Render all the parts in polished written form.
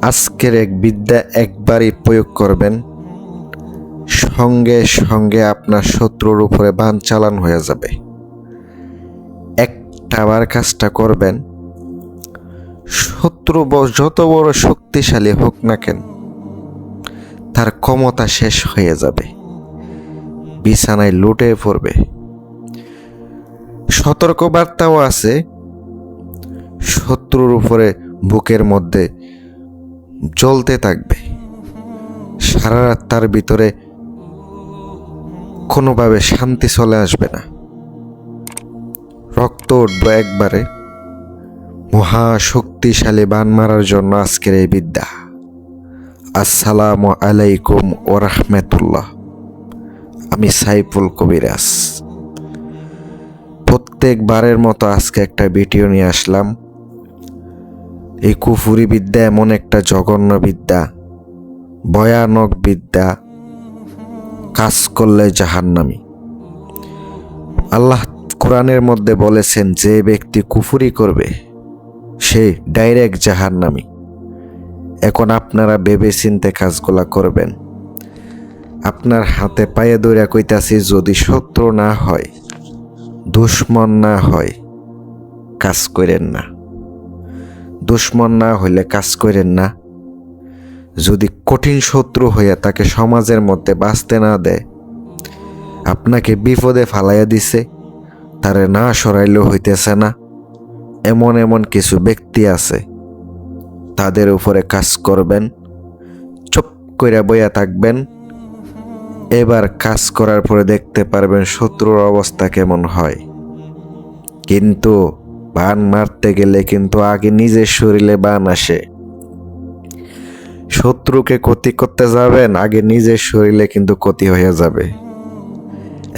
আজকের এক বিদ্যা একবারই প্রয়োগ করবেন, সঙ্গে সঙ্গে আপনার শত্রুর উপরে বান চালান হয়ে যাবে। একটাবার কাজটা করবেন, শত্রু যত বড় শক্তিশালী হোক না কেন, তার ক্ষমতা শেষ হয়ে যাবে, বিছানায় লুটে পড়বে। সতর্কবার্তাও আছে, শত্রুর উপরে বুকের মধ্যে জ্বলতে থাকবে, সারা রাত তার ভিতরে কোনোভাবে শান্তি চলে আসবে না, রক্ত উঠবে একবারে। মহা শক্তিশালী বান মারার জন্য আজকের এই বিদ্যা। আসসালামু আলাইকুম ওয়া রাহমাতুল্লাহ। আমি সাইফুল কবিরাজ। প্রত্যেকবারের মতো আজকে একটা ভিডিও নিয়ে আসলাম। এই কুফুরি বিদ্যা এমন একটা জঘন্য বিদ্যা, ভয়ানক বিদ্যা, কাজ করলে জাহান্নামী। আল্লাহ কোরআনের মধ্যে বলেছেন, যে ব্যক্তি কুফুরি করবে সে ডাইরেক্ট জাহান্নামী। এখন আপনারা ভেবে চিন্তে কাজগুলা করবেন। আপনার হাতে পায়ে ধরে কইতাছি, যদি শত্রু না হয়, দুশ্মন না হয়, কাজ করেন না। দুশ্মন না হইলে কাজ করেন না। যদি কঠিন শত্রু হইয়া তাকে সমাজের মধ্যে বাঁচতে না দেয়, আপনাকে বিপদে ফালাইয়া দিছে, তারে না সরাইলেও হইতেছে না, এমন এমন কিছু ব্যক্তি আছে, তাদের উপরে কাজ করবেন, চুপ কইরা বইয়া থাকবেন। এবার কাজ করার পরে দেখতে পারবেন শত্রুর অবস্থা কেমন হয়। কিন্তু বান মারতে গেলে কিন্তু আগে নিজের শরীরে বান আসে। শত্রুকে ক্ষতি করতে যাবেন, আগে নিজের শরীরে কিন্তু ক্ষতি হয়ে যাবে।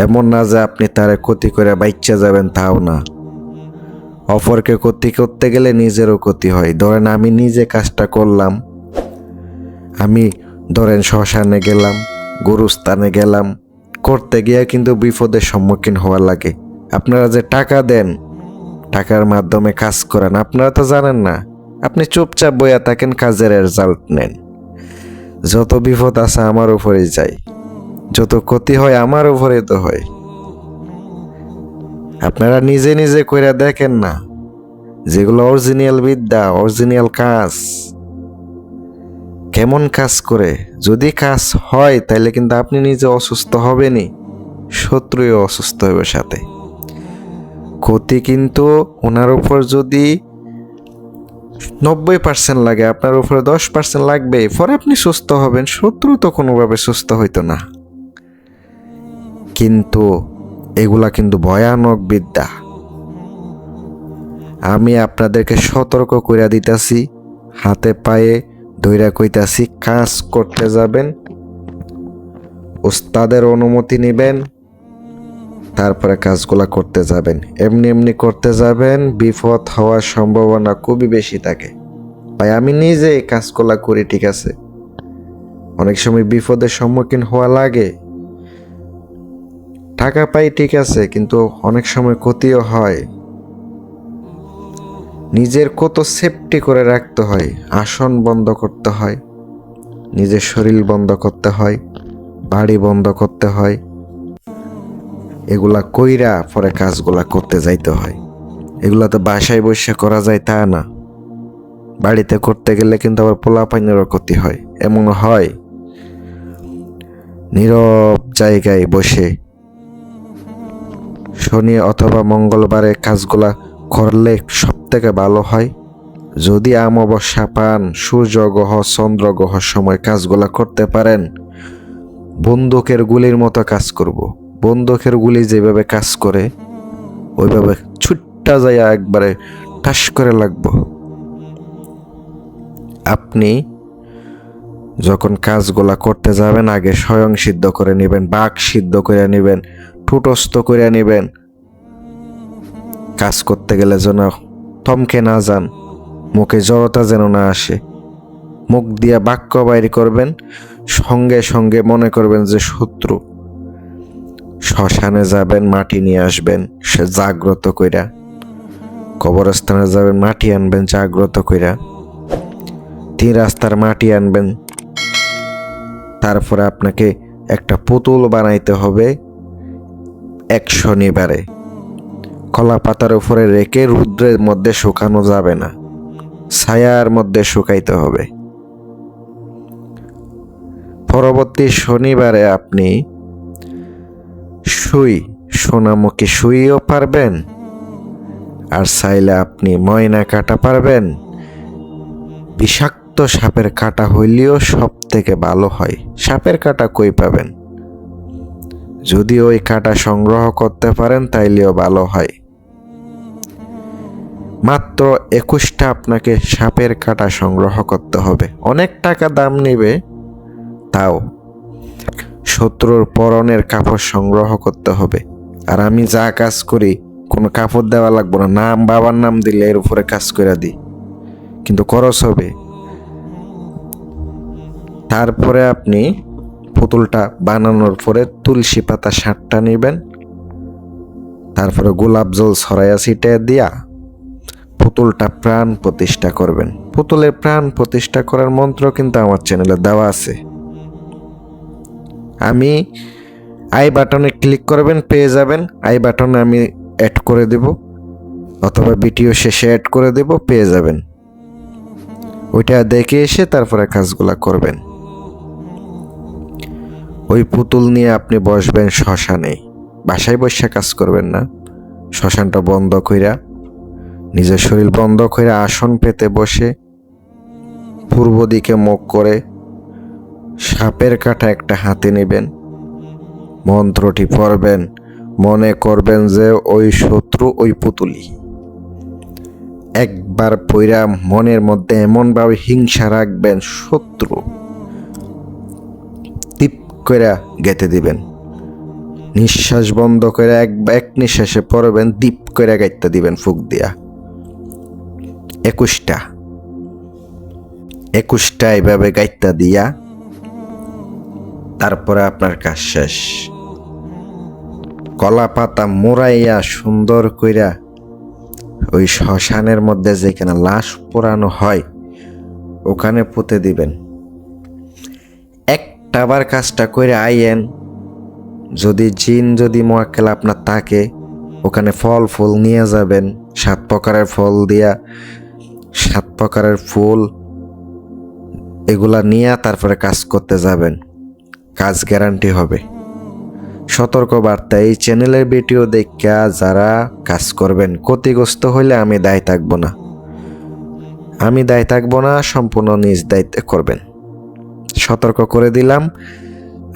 এমন না যে আপনি তারে ক্ষতি করে বাইচ্চা যাবেন, তাও না। অপরকে ক্ষতি করতে গেলে নিজেরও ক্ষতি হয়। ধরেন আমি নিজে কাজটা করলাম, আমি ধরেন শ্মশানে গেলাম, গুরুস্থানে গেলাম, করতে গিয়ে কিন্তু বিপদের সম্মুখীন হওয়া লাগে। আপনারা যে টাকা দেন, টাকার মাধ্যমে কাজ করেন, আপনারা তো জানেন না। আপনি চুপচাপ বইয়া থাকেন, কাজের রেজাল্ট নেন। যত বিপদ আছে আমার উপরেই যায়, যত ক্ষতি হয় আমার উপরে তো হয়। আপনারা নিজে নিজে কইরা দেখেন না, যেগুলো অরিজিনাল বিদ্যা, অরিজিনাল কাজ, কেমন কাজ করে। যদি কাজ হয় তাহলে কিন্তু আপনি নিজে অসুস্থ হবেনই, শত্রুও অসুস্থ হবে সাথে। ক্ষতি কিন্তু ওনার উপর যদি 90% লাগে, আপনার উপরে 10% লাগবে, পরে আপনি সুস্থ হবেন। শত্রু তো কোনোভাবে সুস্থ হইতো না। কিন্তু এগুলা কিন্তু ভয়ানক বিদ্যা। আমি আপনাদেরকে সতর্ক কইরা দিতাছি, হাতে পায়ে ধইরা কইতাছি, কাজ করতে যাবেন, ওস্তাদের অনুমতি নেবেন, তারপরে কাজগুলা করতে যাবেন। এমনি এমনি করতে যাবেন, বিপদ হওয়ার সম্ভাবনা খুবই বেশি থাকে। ভাই আমি নিজে এই কাজগুলা করি, ঠিক আছে, অনেক সময় বিপদের সম্মুখীন হওয়া লাগে, টাকা পাই ঠিক আছে, কিন্তু অনেক সময় ক্ষতিও হয়। নিজের কত সেফটি করে রাখতে হয়, আসন বন্ধ করতে হয়, নিজের শরীর বন্ধ করতে হয়, বাড়ি বন্ধ করতে হয়, এগুলা কইরা পরে কাজগুলা করতে যাইতে হয়। এগুলা তো বাসায় বসে করা যায় তা না, বাড়িতে করতে গেলে কিন্তু আবার পোলাপাইনেরও ক্ষতি হয়। এমন হয় নীরব জায়গায় বসে শনি অথবা মঙ্গলবারে কাজগুলা করলে সব থেকে ভালো হয়। যদি অমাবস্যা পান, সূর্যগ্রহ চন্দ্রগ্রহ সময় কাজগুলা করতে পারেন, বন্দুকের গুলির মতো কাজ করব। বন্দুকের গুলি যেভাবে কাজ করে, ওইভাবে ছুট্টা যায় একবারে ঠাস করে লাগবো। আপনি যখন কাজগুলা করতে যাবেন, আগে স্বয়ং সিদ্ধ করে নেবেন, বাক সিদ্ধ করে নেবেন, ঠুটস্থ করে নেবেন। কাজ করতে গেলে যেন থমকে না যান, মুখে জড়তা যেন না আসে। মুখ দিয়া বাক্য বাইর করবেন, সঙ্গে সঙ্গে মনে করবেন যে শত্রু। শ্মশানে যাবেন, মাটি নিয়ে আসবেন সে জাগ্রত কইরা, কবরস্থানে যাবেন, মাটি আনবেন জাগ্রত কইরা। 3 রাস্তার মাটি আনবেন। তারপরে আপনাকে একটা পুতুল বানাইতে হবে 1 শনিবারে। কলা পাতার উপরে রেখে রৌদ্রের মধ্যে শুকানো যাবে না, ছায়ার মধ্যে শুকাইতে হবে। পরবর্তী শনিবারে আপনি সোনামুখী সুইও পারবেন, আর চাইলে আপনি ময়না কাটা পারবেন। বিষাক্ত সাপের কাটা হইলেও সব থেকে ভালো হয়। সাপের কাটা কই পাবেন? যদি ওই কাটা সংগ্রহ করতে পারেন তাইলেও ভালো হয়। মাত্র 21টা আপনাকে সাপের কাটা সংগ্রহ করতে হবে। অনেক টাকা দাম নেবে, তাও শত্রুর পরনের কাপড় সংগ্রহ করতে হবে। আর আমি যা কাজ করি কোনো কাপড় দেওয়া লাগবে না, নাম বাবার নাম দিলে এর উপরে কাজ করে দিই, কিন্তু খরচ হবে। তারপরে আপনি পুতুলটা বানানোর পরে তুলসী পাতা 60টা নেবেন। তারপরে গোলাপ জল ছড়াইয়া ছিটাইয়া দিয়া পুতুলটা প্রাণ প্রতিষ্ঠা করবেন। পুতুলের প্রাণ প্রতিষ্ঠা করার মন্ত্র কিন্তু আমার চ্যানেলে দেওয়া আছে। আমি আই বাটনে ক্লিক করবেন, পেয়ে যাবেন। আই বাটনে আমি অ্যাড করে দেব, অথবা ভিডিও শেষে অ্যাড করে দেব, পেয়ে যাবেন। ওইটা দেখে এসে তারপরে কাজগুলা করবেন। ওই পুতুল নিয়ে আপনি বসবেন শ্মশানে। বাসায় বসে কাজ করবেন না, শ্মশানটা বন্ধ কইরা, নিজের শরীর বন্ধ কইরা আসন পেতে বসে পূর্ব দিকে মুখ করে সাপের কাটা একটা হাতে নেবেন। মন্ত্রটি পড়বেন, মনে করবেন যে ওই শত্রু ওই পুতুলি। একবার পইরা মনের মধ্যে এমনভাবে হিংসা রাখবেন, শত্রু টিপ করে গেঁথে দিবেন। নিঃশ্বাস বন্ধ করে এক নিঃশ্বাসে পড়বেন, দীপ করে গাইতে দিবেন ফুক দিয়া। 21টা এইভাবে গাইতে দিয়া তারপরে আপনার কাজ শেষ। কলা পাতা মোড়াইয়া সুন্দর কইরা ওই শ্মশানের মধ্যে যেখানে লাশ পোড়ানো হয় ওখানে পুঁতে দিবেন। একটাবার কাজটা করে আইয়েন। যদি মোয়াক্কেল আপনার থাকে, ওখানে ফল ফুল নিয়ে যাবেন। 7 প্রকারের ফল দিয়া 7 প্রকারের ফুল এগুলা নিয়ে তারপরে কাজ করতে যাবেন। কাজ গ্যারান্টি হবে। সতর্ক বার্তা, এই চ্যানেলের ভিডিও দেখা যারা কাজ করবেন, ক্ষতিগ্রস্ত হইলে আমি দায়ী থাকবো না, সম্পূর্ণ নিজ দায়িত্বে করবেন। সতর্ক করে দিলাম।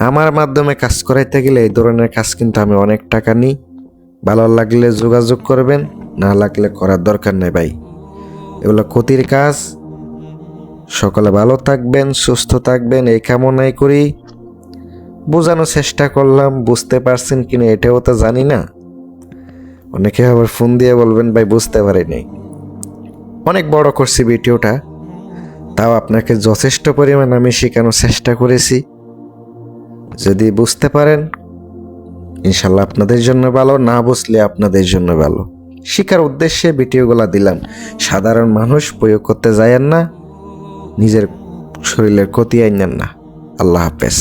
আমার মাধ্যমে কাজ করাইতে গেলে এই ধরনের কাজ কিন্তু আমি অনেক টাকা নিই। ভালো লাগলে যোগাযোগ করবেন, না লাগলে করার দরকার নেই ভাই। এগুলো ক্ষতির কাজ। সকলে ভালো থাকবেন, সুস্থ থাকবেন এই কামনাই করি। বোঝানোর চেষ্টা করলাম, বুঝতে পারছেন কিনা এটাও তো জানি না। অনেকে আবার ফোন দিয়ে বলবেন ভাই বুঝতে পারি নাই। অনেক বড় করছি ভিডিওটা, তাও আপনাকে যথেষ্ট পরিমাণ আমি শেখানোর চেষ্টা করেছি। যদি বুঝতে পারেন ইনশাল্লাহ আপনাদের জন্য ভালো, না বুঝলে আপনাদের জন্য ভালো। শিখার উদ্দেশ্যে ভিডিওগুলা দিলাম। সাধারণ মানুষ প্রয়োগ করতে যায়েন না, নিজের শরীরের ক্ষতি আইনেন না। আল্লাহ হাফেজ।